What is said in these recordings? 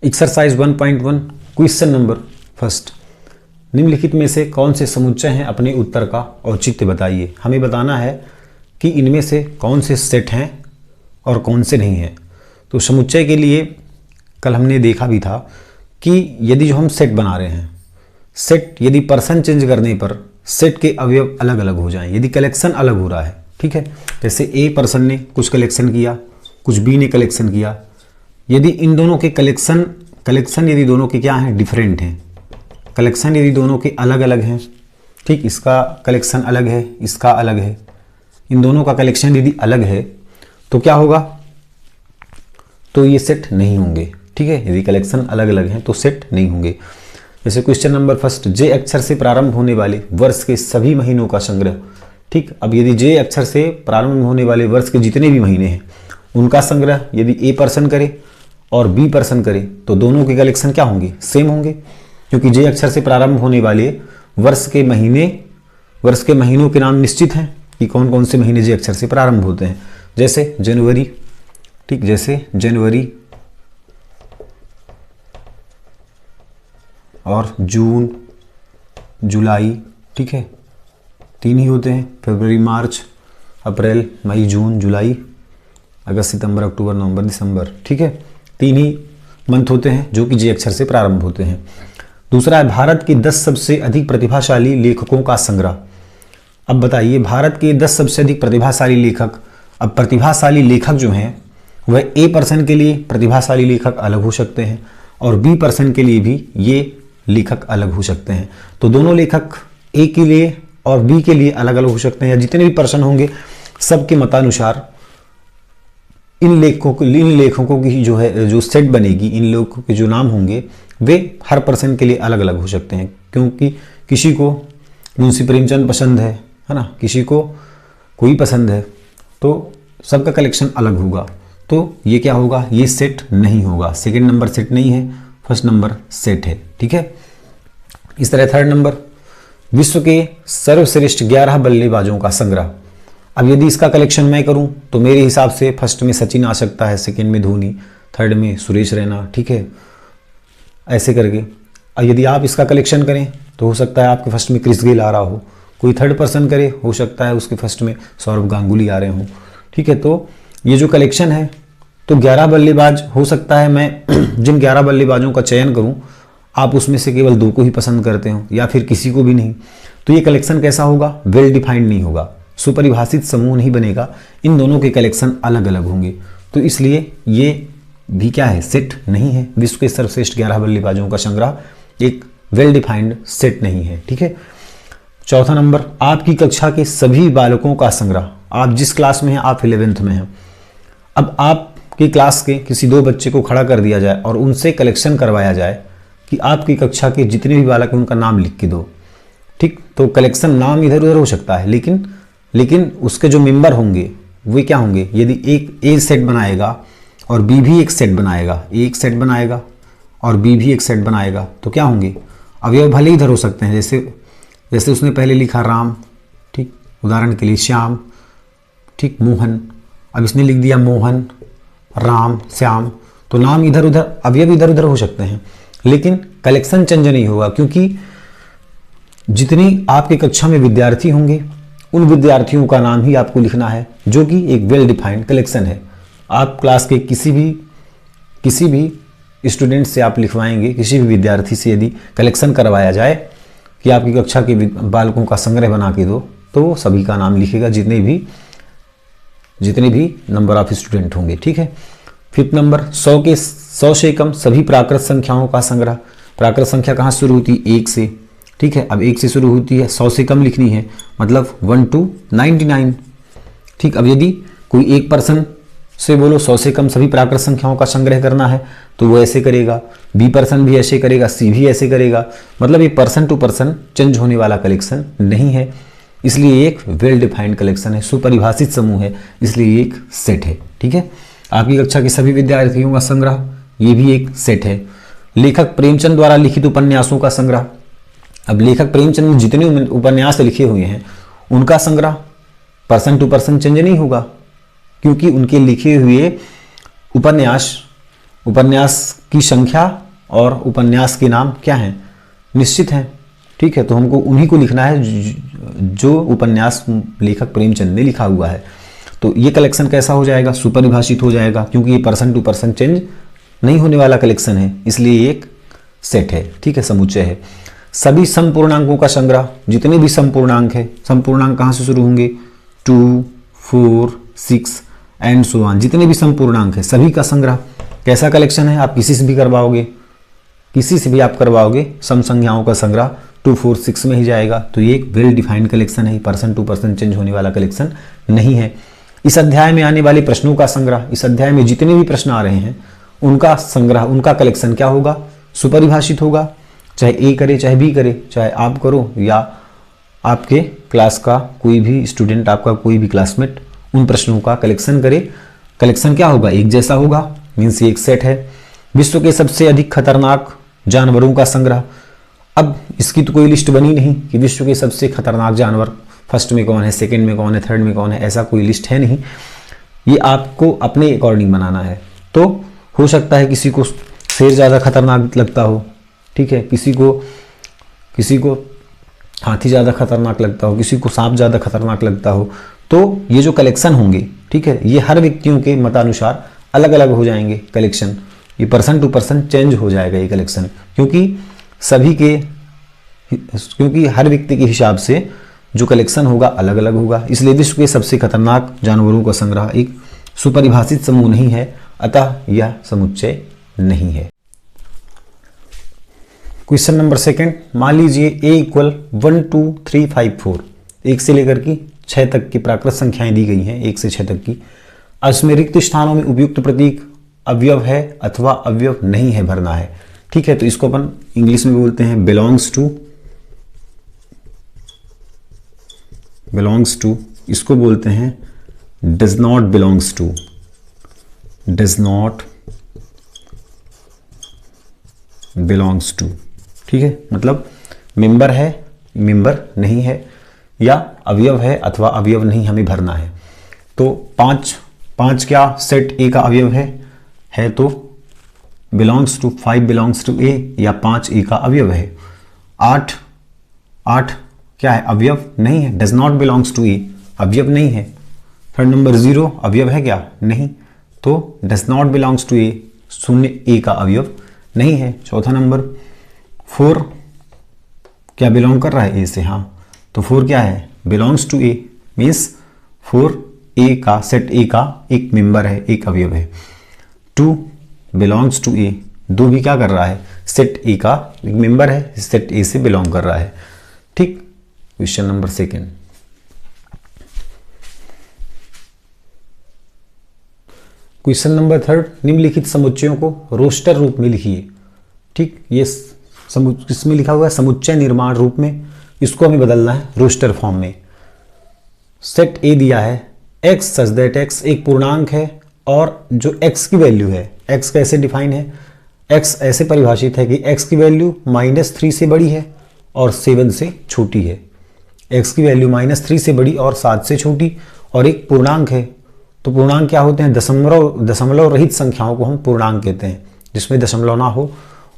Exercise 1.1 question number first. निम्नलिखित में से कौन से समुच्चय हैं, अपने उत्तर का औचित्य बताइए। हमें बताना है कि इनमें से कौन से सेट हैं और कौन से नहीं हैं। तो समुच्चय के लिए कल हमने देखा भी था कि यदि जो हम सेट बना रहे हैं, सेट यदि पर्सन चेंज करने पर सेट के अवयव अलग अलग हो जाएं, यदि कलेक्शन अलग हो रहा है, ठीक है। जैसे ए पर्सन ने कुछ कलेक्शन किया, कुछ बी ने कलेक्शन किया, यदि इन दोनों के कलेक्शन यदि दोनों के क्या हैं, डिफरेंट हैं, कलेक्शन यदि दोनों के अलग अलग हैं, ठीक, इसका कलेक्शन अलग है, इसका अलग है, इन दोनों का कलेक्शन यदि अलग है तो क्या होगा, तो ये सेट नहीं होंगे, ठीक है। यदि कलेक्शन अलग अलग हैं तो सेट नहीं होंगे। जैसे क्वेश्चन नंबर फर्स्ट, जे अक्षर से प्रारंभ होने वाले वर्ष के सभी महीनों का संग्रह, ठीक। अब यदि जे अक्षर से प्रारंभ होने वाले वर्ष के जितने भी महीने हैं उनका संग्रह यदि ए पर्सन करे और बी पर्सन करे तो दोनों के कलेक्शन क्या होंगे, सेम होंगे, क्योंकि जे अक्षर से प्रारंभ होने वाले वर्ष के महीनों के नाम निश्चित हैं कि कौन कौन से महीने जे अक्षर से प्रारंभ होते हैं। जैसे जनवरी, ठीक, जैसे जनवरी और जून, जुलाई, ठीक है, तीन ही होते हैं। फरवरी, मार्च, अप्रैल, मई, जून, जुलाई, अगस्त, सितंबर, अक्टूबर, नवंबर, दिसंबर, ठीक है, तीन ही मंथ होते हैं जो कि जे अक्षर से प्रारंभ होते हैं। दूसरा है भारत के 10 सबसे अधिक प्रतिभाशाली लेखकों का संग्रह। अब बताइए, भारत के 10 सबसे अधिक प्रतिभाशाली लेखक। अब प्रतिभाशाली लेखक जो हैं वह ए पर्सन के लिए प्रतिभाशाली लेखक अलग हो सकते हैं और बी पर्सन के लिए भी ये लेखक अलग हो सकते हैं। तो दोनों लेखक ए के लिए और बी के लिए अलग अलग हो सकते हैं, या जितने भी पर्सन होंगे सबके मतानुसार इन लेखकों की जो सेट बनेगी, इन लेखकों के जो नाम होंगे वे हर पर्सन के लिए अलग अलग हो सकते हैं, क्योंकि किसी को मुंशी प्रेमचंद पसंद है ना, किसी को कोई पसंद है, तो सबका कलेक्शन अलग होगा। तो ये क्या होगा, ये सेट नहीं होगा। सेकंड नंबर सेट नहीं है, फर्स्ट नंबर सेट है, ठीक है। इस तरह थर्ड नंबर, विश्व के सर्वश्रेष्ठ 11 बल्लेबाजों का संग्रह। अब यदि इसका कलेक्शन मैं करूं तो मेरे हिसाब से फर्स्ट में सचिन आ सकता है, सेकंड में धोनी, थर्ड में सुरेश रैना, ठीक है, ऐसे करके। और यदि आप इसका कलेक्शन करें तो हो सकता है आपके फर्स्ट में क्रिस गेल आ रहा हो, कोई थर्ड पर्सन करे हो सकता है उसके फर्स्ट में सौरव गांगुली आ रहे हों, ठीक है। तो ये जो कलेक्शन है तो 11 बल्लेबाज हो सकता है मैं जिन 11 बल्लेबाजों का चयन करूं आप उसमें से केवल 2 को ही पसंद करते हो या फिर किसी को भी नहीं, तो ये कलेक्शन कैसा होगा, वेल डिफाइंड नहीं होगा, सुपरिभाषित समूह नहीं बनेगा, इन दोनों के कलेक्शन अलग अलग होंगे। तो इसलिए ये भी क्या है, सेट नहीं है। विश्व के सर्वश्रेष्ठ 11 बल्लेबाजों का संग्रह एक वेल डिफाइंड सेट नहीं है, ठीक है। चौथा नंबर, आपकी कक्षा के सभी बालकों का संग्रह। आप जिस क्लास में हैं, आप 11th में हैं, अब आपकी क्लास के किसी 2 बच्चे को खड़ा कर दिया जाए और उनसे कलेक्शन करवाया जाए कि आपकी कक्षा के जितने भी बालक हैं उनका नाम लिख के दो, ठीक। तो कलेक्शन नाम इधर उधर हो सकता है, लेकिन उसके जो मेंबर होंगे वे क्या होंगे, यदि एक ए सेट बनाएगा और बी भी एक सेट बनाएगा, ए एक सेट बनाएगा और बी भी एक सेट बनाएगा, तो क्या होंगे, अवयव भले इधर हो सकते हैं। जैसे उसने पहले लिखा राम, ठीक, उदाहरण के लिए श्याम, ठीक, मोहन, अब इसने लिख दिया मोहन, राम, श्याम, तो नाम इधर उधर, अवयव इधर उधर हो सकते हैं, लेकिन कलेक्शन चेंज नहीं होगा, क्योंकि जितनी आपकी कक्षा में विद्यार्थी होंगे उन विद्यार्थियों का नाम ही आपको लिखना है, जो कि एक वेल डिफाइंड कलेक्शन है। आप क्लास के किसी भी स्टूडेंट से आप लिखवाएंगे, किसी भी विद्यार्थी से यदि कलेक्शन करवाया जाए कि आपकी कक्षा के बालकों का संग्रह बना के दो, तो सभी का नाम लिखेगा, जितने भी नंबर ऑफ स्टूडेंट होंगे, ठीक है। फिफ्थ नंबर, 100 से कम सभी प्राकृत संख्याओं का संग्रह। प्राकृत संख्या कहाँ शुरू होती है, 1 से, ठीक है। अब 1 से शुरू होती है, 100 से कम लिखनी है, मतलब 1 to 99, ठीक। अब यदि कोई एक पर्सन से बोलो 100 से कम सभी प्राकृत संख्याओं का संग्रह करना है तो वो ऐसे करेगा, बी पर्सन भी ऐसे करेगा, सी भी ऐसे करेगा, मतलब ये पर्सन टू पर्सन चेंज होने वाला कलेक्शन नहीं है, इसलिए एक वेल डिफाइंड कलेक्शन है, सुपरिभाषित समूह है, इसलिए एक सेट है, ठीक है। आपकी कक्षा के सभी विद्यार्थियों का संग्रह, ये भी एक सेट है। लेखक प्रेमचंद द्वारा लिखित उपन्यासों का संग्रह। अब लेखक प्रेमचंद ने जितने उपन्यास लिखे हुए हैं उनका संग्रह पर्सन टू पर्सन चेंज नहीं होगा, क्योंकि उनके लिखे हुए उपन्यास उपन्यास की संख्या और उपन्यास के नाम क्या हैं, निश्चित हैं, ठीक है। तो हमको उन्हीं को लिखना है जो उपन्यास लेखक प्रेमचंद ने लिखा हुआ है। तो ये कलेक्शन कैसा हो जाएगा, सुपरिभाषित हो जाएगा, क्योंकि ये पर्सन टू पर्सन चेंज नहीं होने वाला कलेक्शन है, इसलिए ये एक सेट है, ठीक है, समुच्चय है। सभी समपूर्णांकों का संग्रह, जितने भी समपूर्णांक है, समपूर्णांक कहाँ से शुरू होंगे, 2, 4, 6 एंड सो ऑन, जितने भी समपूर्णांक है सभी का संग्रह। कैसा कलेक्शन है, आप किसी से भी करवाओगे, किसी से भी आप करवाओगे, सम संख्याओं का संग्रह 2, 4, 6 में ही जाएगा। तो ये एक वेल डिफाइंड कलेक्शन है, पर्सन टू पर्सन चेंज होने वाला कलेक्शन नहीं है। इस अध्याय में आने वाले प्रश्नों का संग्रह, इस अध्याय में जितने भी प्रश्न आ रहे हैं उनका संग्रह, उनका कलेक्शन क्या होगा, सुपरिभाषित होगा। चाहे ए करे चाहे बी करे, चाहे आप करो या आपके क्लास का कोई भी स्टूडेंट, आपका कोई भी क्लासमेट उन प्रश्नों का कलेक्शन करे। कलेक्शन क्या होगा, एक जैसा होगा, मीन्स ये एक सेट है। विश्व के सबसे अधिक खतरनाक जानवरों का संग्रह। अब इसकी तो कोई लिस्ट बनी नहीं कि विश्व के सबसे खतरनाक जानवर फर्स्ट में कौन है, सेकंड में कौन है, थर्ड में कौन है, ऐसा कोई लिस्ट है नहीं। ये आपको अपने अकॉर्डिंग बनाना है। तो हो सकता है किसी को शेर ज़्यादा खतरनाक लगता हो, ठीक है, किसी को हाथी ज़्यादा खतरनाक लगता हो, किसी को सांप ज़्यादा खतरनाक लगता हो। तो ये जो कलेक्शन होंगे, ठीक है, ये हर व्यक्तियों के मतानुसार अलग अलग हो जाएंगे कलेक्शन। ये पर्सन टू पर्सन चेंज हो जाएगा ये कलेक्शन, क्योंकि हर व्यक्ति के हिसाब से जो कलेक्शन होगा अलग अलग होगा। इसलिए विश्व के सबसे खतरनाक जानवरों का संग्रह एक सुपरिभाषित समूह नहीं है, अतः यह समुच्चय नहीं है। क्वेश्चन नंबर 2, मान लीजिए a = 1, 2, 3, 5, 4, 1 से लेकर के 6 तक की प्राकृत संख्याएं दी गई हैं, 1 से 6 तक की। इसमें रिक्त स्थानों में उपयुक्त प्रतीक अवयव है अथवा अवयव नहीं है भरना है, ठीक है। तो इसको अपन इंग्लिश में बोलते हैं बिलोंग्स टू, इसको बोलते हैं डज नॉट बिलोंग्स टू, ठीक है। मतलब मेंबर है, मेंबर नहीं है, या अवयव है अथवा अवयव नहीं हमें भरना है। तो 5 क्या सेट ए का अवयव है तो बिलोंग्स टू, 5 बिलोंग्स टू ए, या 5 ए का अवयव है। 8 क्या है, अवयव नहीं है, डज नॉट बिलोंग्स टू ए, अवयव नहीं है। थर्ड नंबर 0 अवयव है क्या, नहीं, तो डज नॉट बिलोंग्स टू ए, 0 ए का अवयव नहीं है। चौथा नंबर 4 क्या बिलोंग कर रहा है ए से, हाँ, तो 4 क्या है, बिलोंग्स टू ए, मीन्स 4 ए का, सेट ए का एक मेंबर है, एक अवयव है। 2 बिलोंग्स टू ए, 2 भी क्या कर रहा है, सेट ए का एक मेंबर है, सेट ए से बिलोंग कर रहा है, ठीक। क्वेश्चन नंबर 2, क्वेश्चन नंबर 3, निम्नलिखित समुच्चयों को रोस्टर रूप में लिखिए, ठीक। ये इसमें लिखा हुआ है समुच्चय निर्माण रूप में, इसको हमें बदलना है रोस्टर फॉर्म में। सेट ए दिया है, x सच दैट x एक पूर्णांक है, और जो x की वैल्यू है, x कैसे डिफाइन है, x ऐसे परिभाषित है कि x की वैल्यू -3 से बड़ी है और 7 से छोटी है। x की वैल्यू -3 से बड़ी और 7 से छोटी, और एक पूर्णांक है। तो पूर्णांक क्या होते हैं, दशमलव रहित संख्याओं को हम पूर्णांक कहते हैं, जिसमें दशमलव ना हो।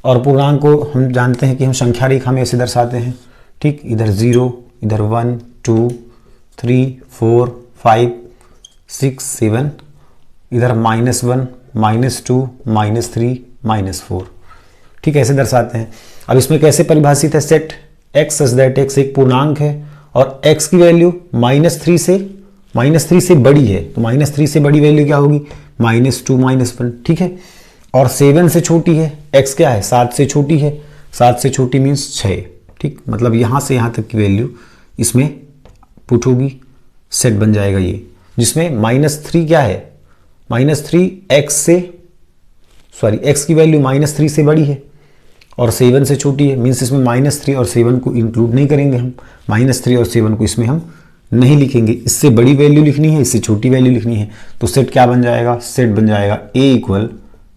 और पूर्णांक को हम जानते हैं कि हम संख्या रेखा में ऐसे दर्शाते हैं, ठीक, इधर 0, इधर 1, 2, 3, 4, 5, 6, 7, इधर -1, -2, -3, -4, ठीक, ऐसे दर्शाते हैं। अब इसमें कैसे परिभाषित है, set x such that x एक पूर्णांक है और x की वैल्यू -3 से बड़ी है, तो -3 से बड़ी वैल्यू क्या होगी, -2, -1, ठीक है। और 7 से छोटी है, x क्या है, 7 से छोटी है, 7 से छोटी मीन्स 6, ठीक। मतलब यहाँ से यहाँ तक की वैल्यू इसमें पुट होगी, सेट बन जाएगा ये, जिसमें -3 क्या है, -3 x की वैल्यू -3 से बड़ी है और 7 से छोटी है, मीन्स इसमें -3 और 7 को इंक्लूड नहीं करेंगे हम, -3 और 7 को इसमें हम नहीं लिखेंगे। इससे बड़ी वैल्यू लिखनी है, इससे छोटी वैल्यू लिखनी है। तो सेट क्या बन जाएगा, सेट बन जाएगा a इक्वल,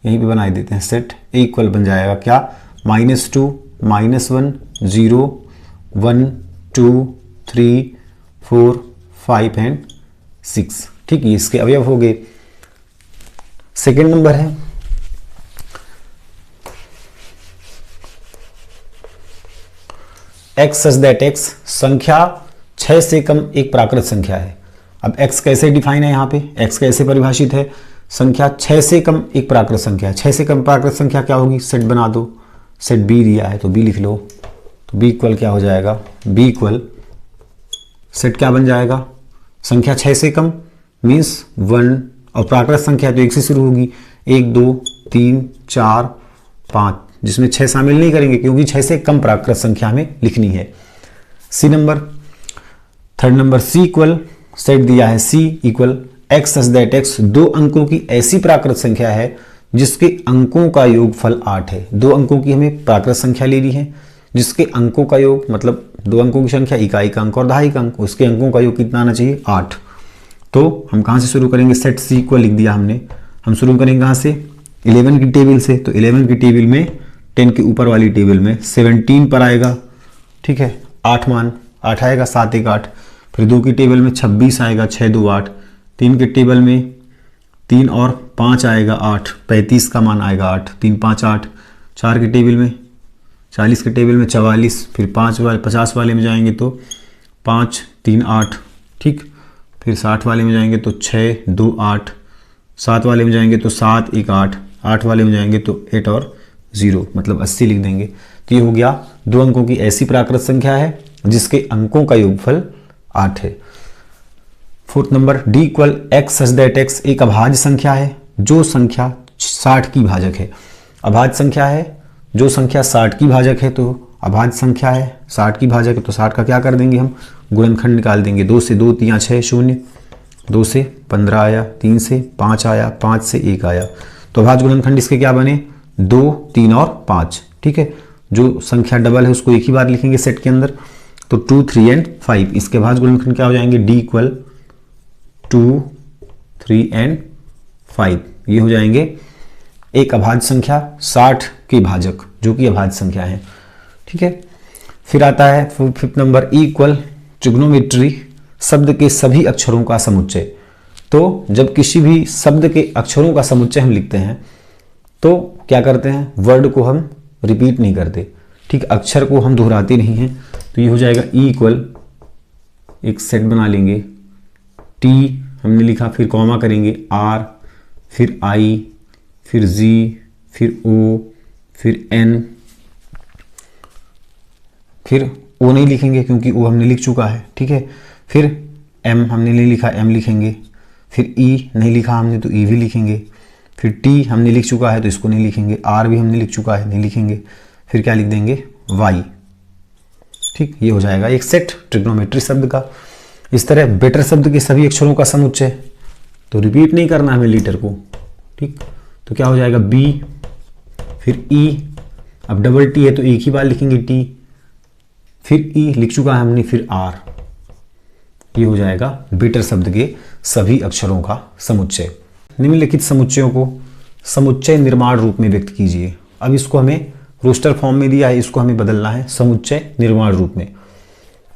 यहीं पे बनाई देते हैं, सेट a इक्वल बन जाएगा क्या, -2, -1, 0, 1, 2, 3, 4, 5 एंड 6, ठीक। ये इसके अवयव हो गए। सेकेंड नंबर है एक्स सच दैट एक्स, संख्या 6 से कम एक प्राकृत संख्या है। अब x कैसे डिफाइन है यहाँ पे, x कैसे परिभाषित है, संख्या 6 से कम एक प्राकृत संख्या है। 6 से कम प्राकृत संख्या क्या होगी, सेट बना दो, सेट b दिया है तो b लिख लो, तो b इक्वल क्या हो जाएगा, b इक्वल सेट क्या बन जाएगा, संख्या 6 से कम मीन्स 1 और प्राकृत संख्या तो 1 से शुरू होगी, 1 2 3 4 5, जिसमें 6 शामिल नहीं करेंगे क्योंकि 6 से कम प्राकृत संख्या हमें लिखनी है। C number, third number C equal set दिया है C equal x such that X, 2 अंकों की ऐसी प्राकृत संख्या है जिसके अंकों का योगफल 8 है। 2 अंकों की हमें प्राकृत संख्या लेनी है जिसके अंकों का योग, मतलब 2 अंकों की संख्या, इकाई का अंक और दहाई का अंक, उसके अंकों का योग कितना आना चाहिए, 8। तो हम कहाँ से शुरू करेंगे, सेट सी इक्वल लिख दिया हमने, हम शुरू करेंगे कहाँ से, 11 की टेबल से। तो 11 की टेबल में 10 के ऊपर वाली टेबल में 17 पर आएगा, ठीक है, 8 मान 8 आएगा, 7 1 8। फिर 2 की टेबल में 26 आएगा, 6 2 8। 3 के टेबल में 3 और 5 आएगा 8, 35 का मान आएगा 8, 3 5 8। 4 के टेबल में 40 के टेबल में 44, फिर 5 वाले 50 वाले में जाएंगे तो 5 3 8, ठीक। फिर 60 वाले में जाएंगे तो 6 2 8, 7 वाले में जाएंगे तो 7 1 8, 8 वाले में जाएंगे तो 8 और 0, मतलब 80 लिख देंगे। तो ये हो गया 2 अंकों की ऐसी प्राकृत संख्या है जिसके अंकों का योगफल 8 है। Fourth number D equal x such that x, एक अभाज्य संख्या है जो संख्या 60 की भाजक है। अभाज्य संख्या है जो संख्या 60 की भाजक है, तो अभाज्य संख्या है 60 की भाजक है तो 60 का क्या कर देंगे हम, गुणनखंड निकाल देंगे। 2 से 2 3 6 0, 2 से 15 आया, 3 से 5 आया, 5 से 1 आया, तो अभाज्य गुणनखंड इसके क्या बने, 2 3 और 5, ठीक है। जो संख्या डबल है उसको एक ही बार लिखेंगे सेट के अंदर, तो 2 3 एंड 5, इसके अभाज्य गुणनखंड क्या हो जाएंगे, डी इक्वल 2 3 एंड 5, ये हो जाएंगे एक अभाज्य संख्या 60 के भाजक जो कि अभाज्य संख्या है, ठीक है। फिर आता है fifth number E equal trigonometry, शब्द के सभी अक्षरों का समुच्चय। तो जब किसी भी शब्द के अक्षरों का समुच्चय हम लिखते हैं तो क्या करते हैं, वर्ड को हम रिपीट नहीं करते, ठीक, अक्षर को हम दोहराते नहीं हैं। तो ये हो जाएगा ई इक्वल, एक सेट बना लेंगे, टी हमने लिखा, फिर कॉमा करेंगे, आर, फिर आई, फिर जी, फिर ओ, फिर एन, फिर ओ नहीं लिखेंगे क्योंकि ओ हमने लिख चुका है, ठीक है। फिर एम हमने नहीं लिखा, एम लिखेंगे। फिर ई नहीं लिखा हमने तो ई भी लिखेंगे। फिर टी हमने लिख चुका है तो इसको नहीं लिखेंगे। आर भी हमने लिख चुका है, नहीं लिखेंगे। फिर क्या लिख देंगे, वाई, ठीक। ये हो जाएगा एक सेट ट्रिग्नोमेट्री शब्द का। इस तरह बेटर शब्द के सभी अक्षरों का समुच्चय, तो रिपीट नहीं करना हमें लीटर को, ठीक। तो क्या हो जाएगा, बी, फिर ई, अब डबल टी है तो एक ही बार लिखेंगे टी, फिर ई लिख चुका है हमने, फिर आर। ये हो जाएगा बेटर शब्द के सभी अक्षरों का समुच्चय। निम्नलिखित समुच्चयों को समुच्चय निर्माण रूप में व्यक्त कीजिए। अब इसको हमें रोस्टर फॉर्म में दिया है, इसको हमें बदलना है समुच्चय निर्माण रूप में,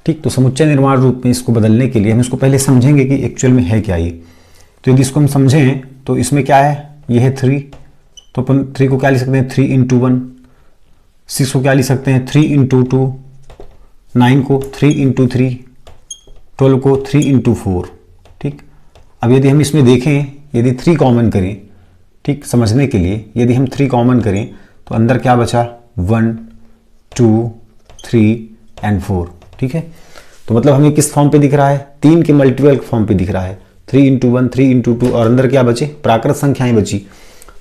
ठीक। तो समुच्चय निर्माण रूप में इसको बदलने के लिए हम इसको पहले समझेंगे कि एक्चुअल में है क्या ये। तो यदि इसको हम समझें तो इसमें क्या है, ये है 3, तो अपन 3 को क्या लिख सकते हैं, 3 × 1। 6 को क्या लिख सकते हैं, 3 × 2। 9 को 3 × 3। 12 को 3 × 4, ठीक। अब यदि हम इसमें देखें, यदि 3 कॉमन करें, ठीक, समझने के लिए यदि हम 3 कॉमन करें तो अंदर क्या बचा, 1 2 3 एंड 4, ठीक है। तो मतलब हमें किस फॉर्म पे दिख रहा है, 3 के मल्टीपल फॉर्म पे दिख रहा है, 3 × 1 3 × 2, और अंदर क्या बचे, प्राकृत संख्याएं बची।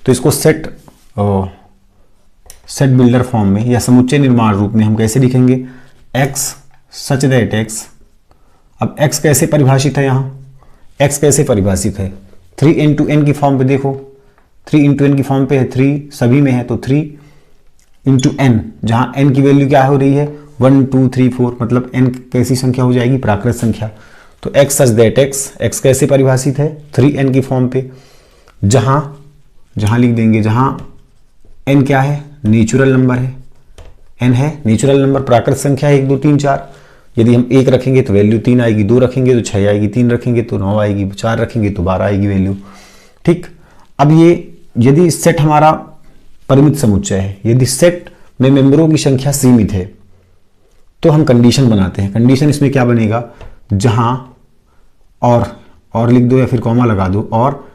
तो इसको सेट बिल्डर फॉर्म में या समुच्चय निर्माण रूप में हम कैसे लिखेंगे, एक्स सच दैट एक्स। अब x कैसे परिभाषित है, यहाँ x कैसे परिभाषित है, 3 × n की फॉर्म पे देखो, 3 × n की फॉर्म पे है, 3 सभी में है तो 3 × n, जहाँ n की वैल्यू क्या हो रही है, 1 2 3 4, मतलब n कैसी संख्या हो जाएगी, प्राकृत संख्या। तो x सच दैट x कैसे परिभाषित है, 3n की फॉर्म पे, जहाँ लिख देंगे, जहाँ n क्या है, नेचुरल नंबर है, n है नेचुरल नंबर, प्राकृत संख्या है 1 2 3 4। यदि हम 1 रखेंगे तो वैल्यू 3 आएगी, 2 रखेंगे तो 6 आएगी, 3 रखेंगे तो 9 आएगी, 4 रखेंगे तो 12 आएगी वैल्यू, ठीक। अब ये यदि सेट हमारा परिमित समुच्चय है, यदि सेट में मेंबरों की संख्या सीमित है, तो हम कंडीशन बनाते हैं। कंडीशन इसमें क्या बनेगा, जहां और लिख दो या फिर कॉमा लगा दो, और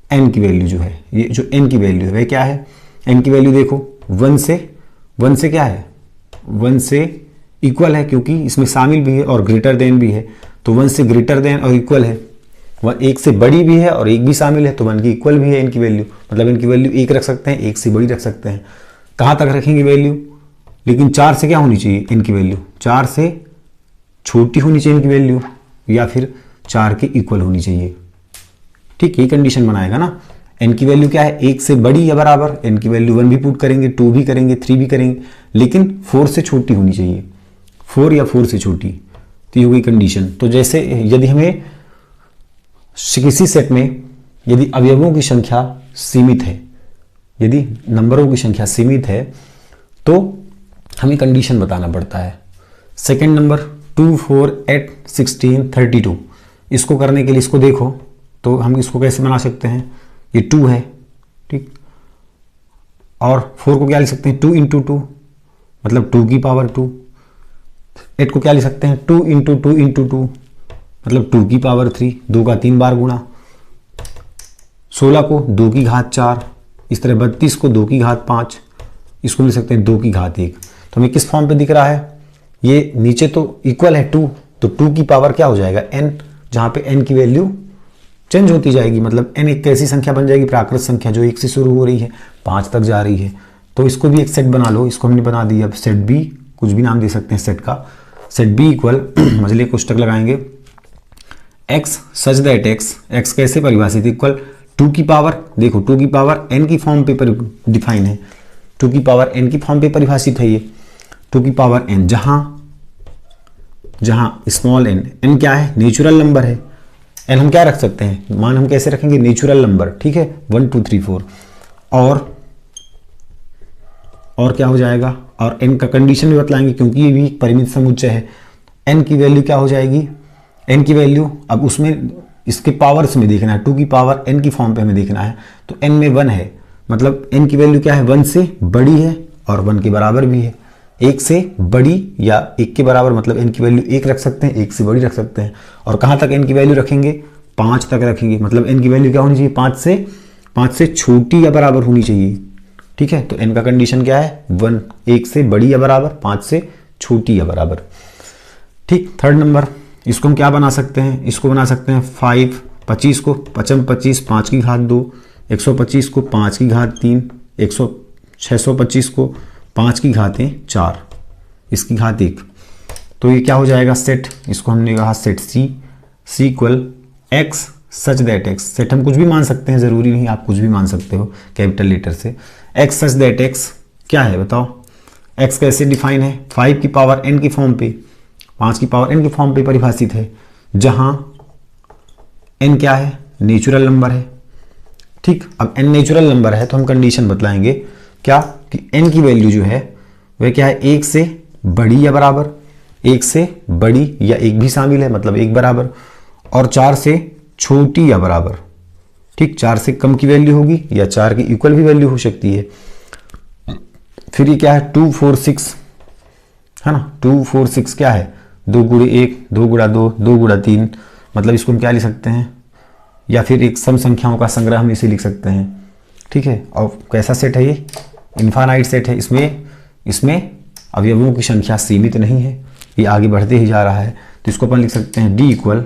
n की वैल्यू जो है, ये जो n की वैल्यू है वह क्या है, n की वैल्यू देखो 1 से क्या है, 1 से इक्वल है, क्योंकि इसमें शामिल भी है और ग्रेटर देन भी है, तो 1 से ग्रेटर देन और इक्वल है, 1 से बड़ी भी है और 1 भी शामिल है, तो 1 की इक्वल भी है n की वैल्यू, मतलब n की वैल्यू 1 रख सकते हैं, 1 से बड़ी रख सकते हैं। कहाँ तक रखेंगे वैल्यू, लेकिन 4 से क्या होनी चाहिए n की वैल्यू, 4 से छोटी होनी चाहिए n की वैल्यू, या फिर 4 के इक्वल होनी चाहिए। ठीक, ये कंडीशन बनाएगा ना। n की वैल्यू क्या है, 1 से बड़ी या बराबर, n की वैल्यू 1 भी पुट करेंगे, 2 भी करेंगे, 3 भी करेंगे, लेकिन 4 से छोटी होनी चाहिए, 4 या 4 से छोटी, तो ये हो गई कंडीशन। तो जैसे यदि हमें किसी सेट में यदि अवयवों की संख्या सीमित है, यदि नंबरों की संख्या सीमित है, तो हमें कंडीशन बताना पड़ता है। सेकंड नंबर 2, 4, 8, 16, 32, इसको करने के लिए इसको देखो, तो हम इसको कैसे बना सकते हैं, ये 2 है, ठीक, और 4 को क्या लिख सकते हैं, 2 इंटू 2, मतलब 2 की पावर 2। 8 को क्या लिख सकते हैं, 2 इंटू 2 इंटू 2, मतलब 2 की पावर 3, 2 का 3 बार गुणा। 16 को 2 की घात 4, इस तरह 32 को 2 की घात 5, इसको लिख सकते हैं 2 की घात 1। तो हमें किस फॉर्म पे दिख रहा है, ये नीचे तो इक्वल है 2, तो 2 की पावर क्या हो जाएगा n, जहां पे n की वैल्यू चेंज होती जाएगी, मतलब n एक कैसी संख्या बन जाएगी, प्राकृत संख्या जो 1 से शुरू हो रही है 5 तक जा रही है। तो इसको भी एक सेट बना लो, इसको हमने बना दिया, अब सेट बी, कुछ भी नाम दे सकते हैं सेट का, सेट बी इक्वल मझले कोष्टक लगाएंगे, x सच दैट x कैसे परिभाषित, इक्वल 2 की पावर, देखो 2 की पावर n की फॉर्म पे डिफाइन है, 2 की पावर n की फॉर्म पे परिभाषित है ये, 2 की पावर n, जहां स्मॉल n क्या है, नेचुरल नंबर है, n हम क्या रख सकते हैं, मान हम कैसे रखेंगे, नेचुरल नंबर, ठीक है, 1 2 3 4, और क्या हो जाएगा, और n का कंडीशन भी बतलाएंगे, क्योंकि ये भी परिमित समुच्चय है। n की वैल्यू क्या हो जाएगी, n की वैल्यू अब उसमें इसके पावर्स में देखना है, 2 की पावर n की फॉर्म पे हमें देखना है, तो n में 1 है, मतलब n की वैल्यू क्या है, 1 से बड़ी है और 1 के बराबर भी है, 1 से बड़ी या 1 के बराबर, मतलब n की वैल्यू 1 रख सकते हैं, 1 से बड़ी रख सकते हैं, और कहाँ तक n की वैल्यू रखेंगे, 5 तक रखेंगे, मतलब n की वैल्यू क्या होनी चाहिए, 5 से छोटी या बराबर होनी चाहिए। ठीक है, तो n का कंडीशन क्या है, 1, 1 से बड़ी या बराबर, 5 से छोटी या बराबर। ठीक, थर्ड नंबर, इसको हम क्या बना सकते हैं, इसको बना सकते हैं 5, 25 को 25, 5 की घात 2, 125 को 5 की घात 3, 625 को 5 की घातें 4, इसकी घात 1, तो ये क्या हो जाएगा सेट, इसको हमने कहा set c equal x such that x, set हम कुछ भी मान सकते हैं, जरूरी नहीं आप कुछ भी मान सकते हो कैपिटल लेटर से। एक्स सच दैट एक्स क्या है बताओ, एक्स कैसे डिफाइन है, 5 की पावर n की फॉर्म पे, 5 की पावर n की फॉर्म पे परिभाषित है, जहां n क्या है, नेचुरल नंबर है। ठीक, अब n नेचुरल नंबर है तो हम कंडीशन बतलाएंगे क्या, कि n की वैल्यू जो है वह क्या है, 1 से बड़ी या बराबर, 1 से बड़ी या 1 भी शामिल है, मतलब 1 बराबर, और 4 से छोटी या बराबर। ठीक, 4 से कम की वैल्यू होगी या 4 की इक्वल भी वैल्यू हो सकती है। फिर ये क्या है, 2 4 6 है ना, 2 4 6 क्या है, 2 गुणे 1, 2 गुणा 2, 2 गुणा 3, मतलब इसको हम क्या लिख सकते हैं, या फिर एक सम संख्याओं का संग्रह हम इसे लिख सकते हैं। ठीक है, और कैसा सेट है ये, इनफाइनाइट सेट है, इसमें अवयवों की संख्या सीमित नहीं है, ये आगे बढ़ते ही जा रहा है, तो इसको अपन लिख सकते हैं D equal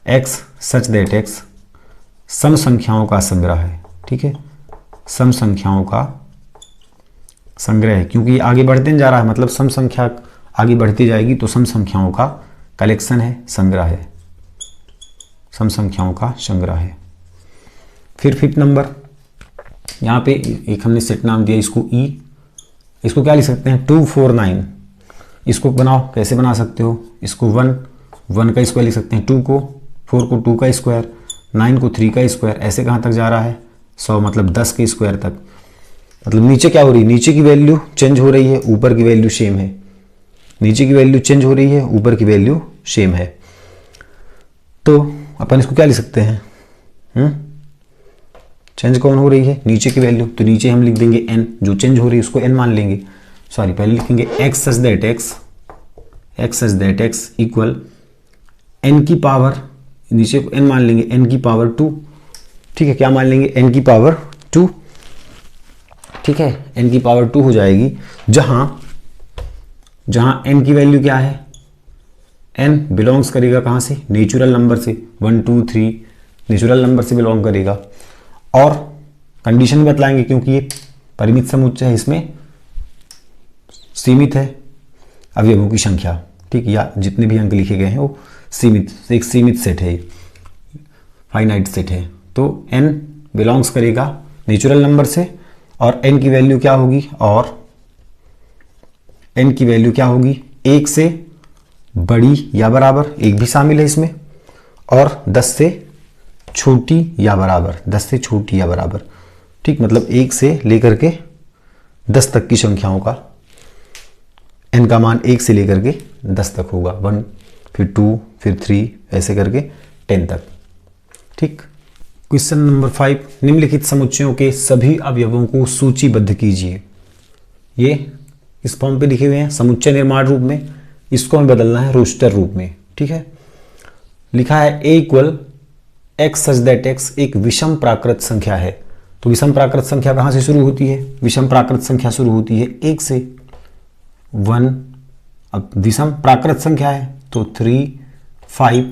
x such that X सम संख्याओं का संग्रह है। ठीक है, सम संख्याओं का संग्रह है, क्योंकि आगे बढ़ते जा रहा है, मतलब सम संख्या आगे बढ़ती जाएगी, तो सम संख्याओं का कलेक्शन है, संग्रह है, सम संख्याओं का संग्रह है। फिर फिफ्थ नंबर, यहाँ पे एक हमने सेट नाम दिया इसको ई, इसको क्या लिख सकते हैं 2 4 9, इसको बनाओ, कैसे बना सकते हो, इसको 1 का स्क्वायर लिख सकते हैं, 2 को 4 को 2 का स्क्वायर, 9 को 3 का स्क्वायर, ऐसे कहाँ तक जा रहा है 100, मतलब 10 के स्क्वायर तक। मतलब नीचे क्या हो रही है, नीचे की वैल्यू चेंज हो रही है, ऊपर की वैल्यू सेम है, नीचे की वैल्यू चेंज हो रही है, ऊपर की वैल्यू सेम है, तो अपन इसको क्या लिख सकते हैं, चेंज कौन हो रही है, नीचे की वैल्यू, तो नीचे हम लिख देंगे n, जो चेंज हो रही है उसको n मान लेंगे, सॉरी पहले लिखेंगे x such that x x such that x equal n की पावर, नीचे को एन मान लेंगे, एन की पावर 2, ठीक है, क्या मान लेंगे, एन की पावर 2, ठीक है, एन की पावर 2 हो जाएगी, जहां एन की वैल्यू क्या है, एन बिलोंग्स करेगा कहां से, नेचुरल नंबर से, 1 2 3 नेचुरल नंबर से बिलोंग करेगा, और कंडीशन बतलाएंगे क्योंकि ये परिमित समुच्चय है, इसमें सीमित है अवयवों की संख्या, ठीक, या जितने भी अंक लिखे गए हैं वो सीमित, एक सीमित सेट है, फाइनाइट सेट है, तो n बिलोंग्स करेगा नेचुरल नंबर से, और n की वैल्यू क्या होगी, और n की वैल्यू क्या होगी, 1 से बड़ी या बराबर, 1 भी शामिल है इसमें, और 10 से छोटी या बराबर, 10 से छोटी या बराबर, ठीक, मतलब 1 से लेकर के 10 तक की संख्याओं का n का मान 1 से लेकर के 10 तक होगा, 1 फिर 2 फिर 3 ऐसे करके 10 तक, ठीक। क्वेश्चन नंबर 5, निम्नलिखित समुच्चयों के सभी अवयवों को सूचीबद्ध कीजिए। ये इस फॉर्म पे लिखे हुए हैं समुच्चय निर्माण रूप में, इसको हमें बदलना है रोस्टर रूप में, ठीक है। लिखा है a equal x such that x एक विषम प्राकृत संख्या है, तो विषम प्राकृत संख्या कहां से शुरू होती है, विषम प्राकृत संख्या शुरू होती है 1 से, 1, अब विषम प्राकृत संख्या है तो 3 5,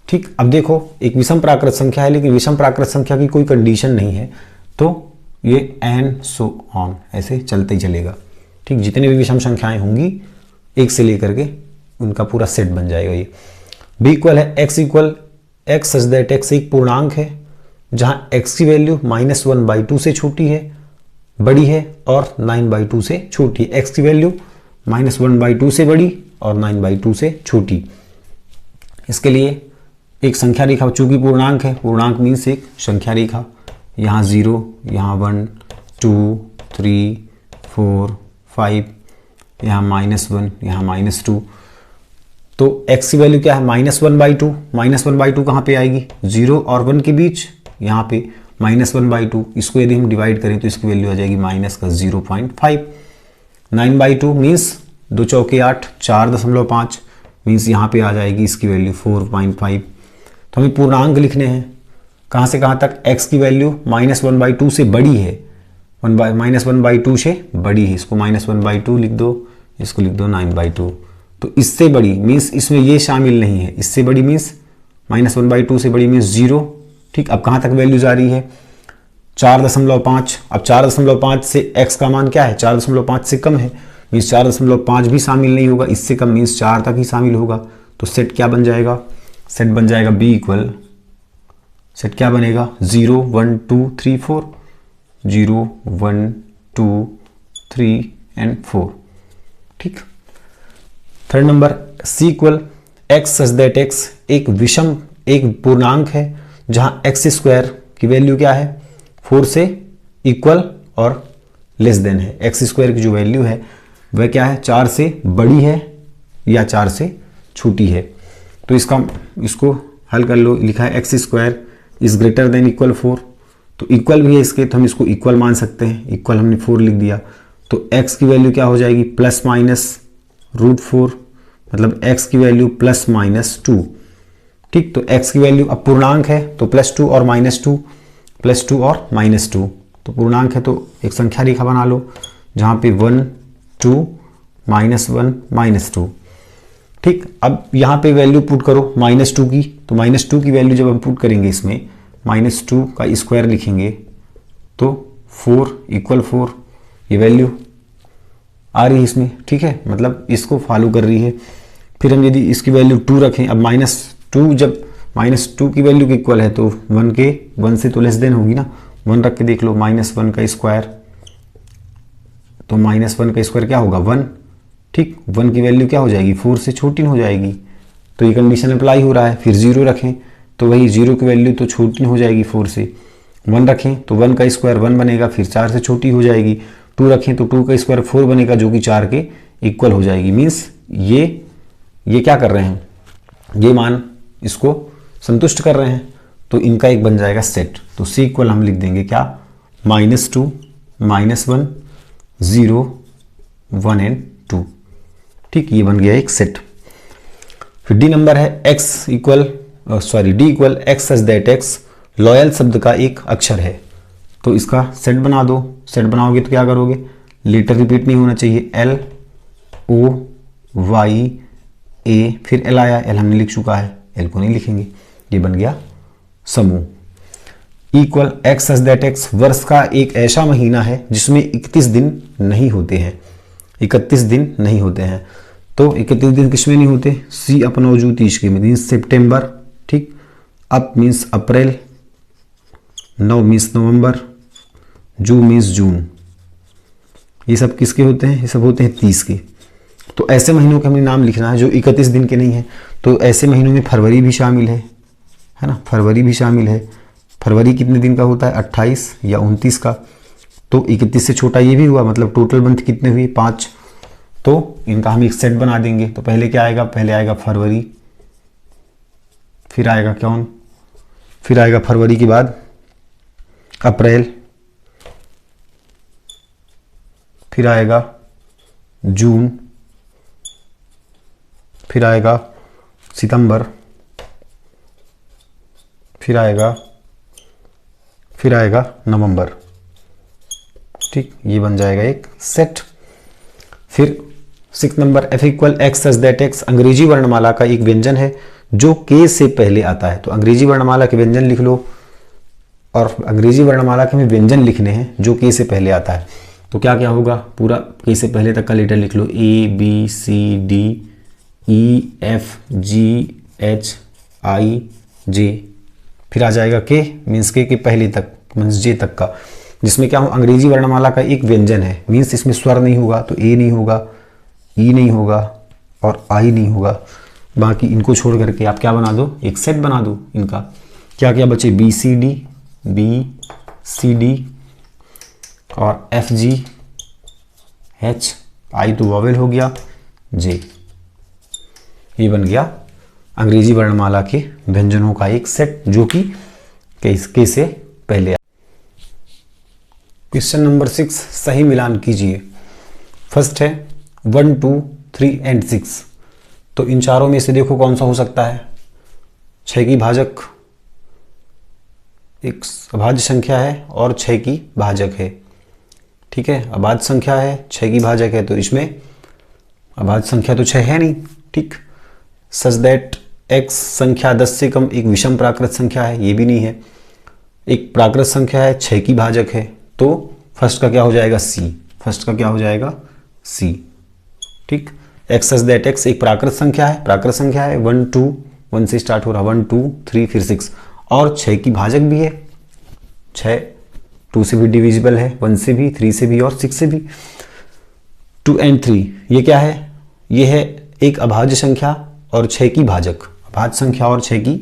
ठीक। अब देखो एक विषम प्राकृत संख्या है, लेकिन विषम प्राकृत संख्या की कोई कंडीशन नहीं है, तो ये एंड सो ऑन ऐसे चलते ही चलेगा, ठीक। जितने भी विषम संख्याएं होंगी 1 से लेकर के उनका पूरा सेट बन जाएगा ये। b इक्वल है x equal x such that x एक पूर्णांक है, जहां x की वैल्यू -1/2 से छोटी है, बड़ी है, और 9/2 से छोटी है। x की वैल्यू -1/2 से बड़ी और 9/2 से छोटी। इसके लिए एक संख्या रेखा, चूंकि पूर्णांक है, पूर्णांक मीन्स एक संख्या रेखा, यहाँ 0, यहाँ 1 2 3 4 5, यहाँ -1, यहाँ -2, तो x की वैल्यू क्या है, -1/2, -1/2 कहाँ पे आएगी, 0 और 1 के बीच, यहाँ पे -1/2, इसको यदि हम डिवाइड करें तो इसकी वैल्यू आ जाएगी -0.5, 9/2 मीन्स 2 चौके 8, 4.5 मीन्स यहाँ पे आ जाएगी इसकी वैल्यू 4.5। तो हमें पूर्णांक लिखने हैं, कहाँ से कहाँ तक, x की वैल्यू -1/2 से बड़ी है, -1/2 से बड़ी है, इसको -1/2 लिख दो, इसको लिख दो 9/2, तो इससे बड़ी मीन्स इसमें ये शामिल नहीं है, इससे बड़ी मीन्स -1/2 से बड़ी मीन्स 0, ठीक। अब कहाँ तक वैल्यू जा रही है, 4.5, अब 4.5 से x का मान क्या है, 4.5 से कम है, मीन्स 4.5 भी शामिल नहीं होगा, इससे कम मीन्स 4 तक ही शामिल होगा, तो सेट क्या बन जाएगा, सेट बन जाएगा b इक्वल, सेट क्या बनेगा, 0 1 2 3 4, 0 1 2 3 एंड 4, ठीक। Third number c equal x such that x एक विषम, एक पूर्णांक है, जहां एक्स स्क्वायर की वैल्यू क्या है, 4 से इक्वल और लेस देन है। एक्स स्क्वायर की जो वैल्यू है वह क्या है, 4 से बड़ी है या 4 से छोटी है, तो इसको हल कर लो। लिखा है x square is greater than equal 4, तो इक्वल भी है इसके, तो हम इसको इक्वल मान सकते हैं, इक्वल हमने 4 लिख दिया, तो x की वैल्यू क्या हो जाएगी, ±√4, मतलब x की वैल्यू ±2, ठीक। तो x की वैल्यू, अब पूर्णांक है तो +2 और -2, +2 और -2, तो पूर्णांक है तो एक संख्या रेखा बना लो, जहां पे 1 2 -1 -2, ठीक। अब यहाँ पे वैल्यू पुट करो -2 की, तो -2 की वैल्यू जब हम पुट करेंगे इसमें, -2 का स्क्वायर लिखेंगे तो 4 = 4, ये वैल्यू आ रही है इसमें, ठीक है, मतलब इसको फॉलो कर रही है। फिर हम यदि इसकी वैल्यू 2 रखें, अब -2 जब -2 की वैल्यू के इक्वल है तो 1 से तो लेस देन होगी ना, 1 रख के देख लो, -1 का स्क्वायर, तो -1 का स्क्वायर क्या होगा, 1, ठीक। 1 की वैल्यू क्या हो जाएगी, 4 से छोटी हो जाएगी, तो ये कंडीशन अप्लाई हो रहा है। फिर 0 रखें तो वही 0 की वैल्यू तो छोटी हो जाएगी 4 से, 1 रखें तो 1 का स्क्वायर 1 बनेगा, फिर 4 से छोटी हो जाएगी, 2 रखें तो 2 का स्क्वायर 4 बनेगा, जो कि 4 के इक्वल हो जाएगी। मीन्स ये क्या कर रहे हैं, ये मान इसको संतुष्ट कर रहे हैं, तो इनका एक बन जाएगा सेट। तो c इक्वल हम लिख देंगे क्या, -2 -1 0 1 एंड 2, ठीक, ये बन गया एक सेट। फिर डी नंबर है D equal x such that x loyal शब्द का एक अक्षर है। तो इसका सेट बना दो। सेट बनाओगे तो क्या करोगे, लेटर रिपीट नहीं होना चाहिए, एल ओ वाई ए, फिर एल आया, एल हमने लिख चुका है, एल को नहीं लिखेंगे। ये बन गया समूह। Equal x such that x वर्ष का एक ऐसा महीना है जिसमें 31 दिन नहीं होते हैं। 31 दिन नहीं होते हैं, तो 31 दिन किसमें नहीं होते, सी अपन वजूद इसके में, मीन्स सितंबर, ठीक, अप मीन्स अप्रैल, नव मीन्स नवंबर, जू मीन्स जून। ये सब किसके होते हैं, ये सब होते हैं 30 के। तो ऐसे महीनों के हमें नाम लिखना है जो 31 दिन के नहीं है। तो ऐसे महीनों में फरवरी भी शामिल है ना, फरवरी भी शामिल है। फरवरी कितने दिन का होता है, 28 या 29 का। तो 31 से छोटा ये भी हुआ, मतलब टोटल मंथ कितने हुए, 5। तो इनका हम एक सेट बना देंगे। तो पहले क्या आएगा, पहले आएगा फरवरी, फिर आएगा कौन, फिर आएगा फरवरी के बाद अप्रैल, फिर आएगा जून, फिर आएगा सितंबर, फिर आएगा नवंबर। ठीक, ये बन जाएगा एक सेट। फिर 6 number F equal x such that x अंग्रेजी वर्णमाला का एक व्यंजन है जो के से पहले आता है। तो अंग्रेजी वर्णमाला के व्यंजन लिख लो, और अंग्रेजी वर्णमाला के हमें व्यंजन लिखने हैं जो के से पहले आता है। तो क्या क्या होगा, पूरा के से पहले तक का लेटर लिख लो, A B C D E F G H I J, फिर आ जाएगा के, मीन्स के पहले तक, मीन्स जे तक का, जिसमें क्या हो, अंग्रेजी वर्णमाला का एक व्यंजन है, मीन्स इसमें स्वर नहीं होगा, तो ए नहीं होगा, ई नहीं होगा और आई नहीं होगा। बाकी इनको छोड़ करके आप क्या बना दो, एक सेट बना दो इनका। क्या क्या बचे, बी सी डी और एफ जी एच आई तो वॉवेल हो गया, जे, ये बन गया अंग्रेजी वर्णमाला के व्यंजनों का एक सेट जो कि के से पहले। क्वेश्चन नंबर 6, सही मिलान कीजिए। फर्स्ट है 1 2 3 एंड 6। तो इन चारों में से देखो कौन सा हो सकता है। 6 की भाजक एक अभाज्य संख्या है और 6 की भाजक है, ठीक है, अभाज्य संख्या है, 6 की भाजक है, तो इसमें अभाज्य संख्या तो 6 है नहीं, ठीक। सच दैट एक्स संख्या 10 से कम एक विषम प्राकृत संख्या है, ये भी नहीं है। एक प्राकृत संख्या है, 6 की भाजक है, तो फर्स्ट का क्या हो जाएगा, सी। फर्स्ट का क्या हो जाएगा, सी, ठीक। एक्स सच दैट एक्स एक प्राकृत संख्या है, 1 2 1 से स्टार्ट हो रहा, 1 2 3 फिर 6, और 6 की भाजक भी है, 6 2 से भी डिविजिबल है, 1 से भी, 3 से भी और 6 से भी। 2 एंड 3 ये क्या है, ये है एक अभाज्य संख्या और 6 की भाजक, अभाज्य संख्या और 6 की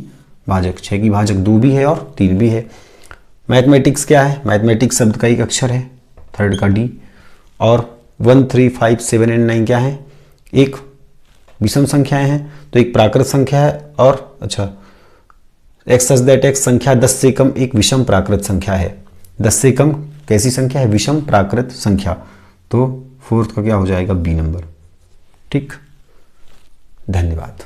भाजक, 6 की भाजक 2 भी है और 3 भी है। मैथमेटिक्स क्या है, मैथमेटिक्स शब्द का एक अक्षर है, थर्ड का डी, और 1 3 5 7 एंड 9 क्या है, एक विषम संख्याएं हैं, तो एक प्राकृत संख्या है, और अच्छा एक्स सच दैट एक्स संख्या 10 से कम एक विषम प्राकृत संख्या है। 10 से कम कैसी संख्या है, विषम प्राकृत संख्या, तो फोर्थ का क्या हो जाएगा, बी नंबर, ठीक। धन्यवाद।